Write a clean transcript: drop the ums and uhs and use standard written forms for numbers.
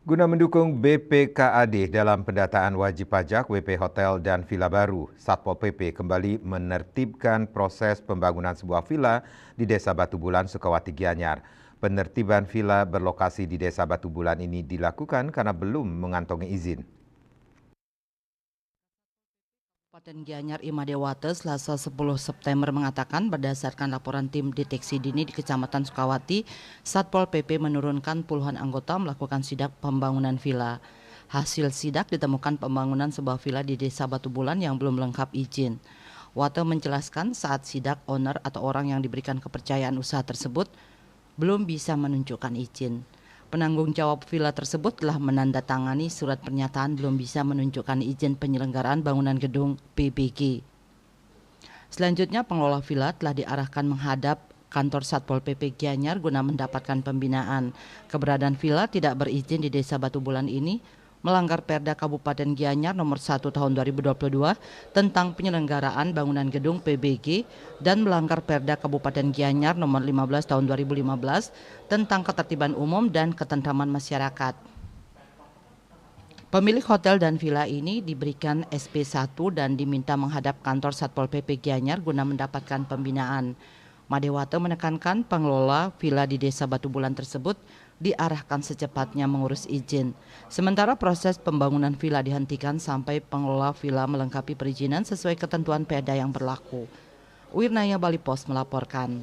Guna mendukung BPKAD dalam pendataan wajib pajak WP Hotel dan Villa Baru, Satpol PP kembali menertibkan proses pembangunan sebuah villa di Desa Batu Bulan, Sukawati Gianyar. Penertiban villa berlokasi di Desa Batu Bulan ini dilakukan karena belum mengantongi izin. Kabupaten Gianyar Imadewate Selasa 10 September mengatakan berdasarkan laporan tim deteksi dini di Kecamatan Sukawati, Satpol PP menurunkan puluhan anggota melakukan sidak pembangunan villa. Hasil sidak ditemukan pembangunan sebuah villa di Desa Batu Bulan yang belum lengkap izin. Wate menjelaskan saat sidak owner atau orang yang diberikan kepercayaan usaha tersebut belum bisa menunjukkan izin. Penanggung jawab villa tersebut telah menandatangani surat pernyataan belum bisa menunjukkan izin penyelenggaraan bangunan gedung PBG. Selanjutnya pengelola villa telah diarahkan menghadap kantor Satpol PP Gianyar guna mendapatkan pembinaan. Keberadaan villa tidak berizin di Desa Batu Bulan ini melanggar Perda Kabupaten Gianyar nomor 1 tahun 2022 tentang penyelenggaraan bangunan gedung PBG dan melanggar Perda Kabupaten Gianyar nomor 15 tahun 2015 tentang ketertiban umum dan ketentraman masyarakat. Pemilik hotel dan villa ini diberikan SP1 dan diminta menghadap kantor Satpol PP Gianyar guna mendapatkan pembinaan. Madewate menekankan pengelola villa di Desa Batu Bulan tersebut diarahkan secepatnya mengurus izin. Sementara proses pembangunan villa dihentikan sampai pengelola villa melengkapi perizinan sesuai ketentuan Perda yang berlaku. Wirnaya Bali Pos melaporkan.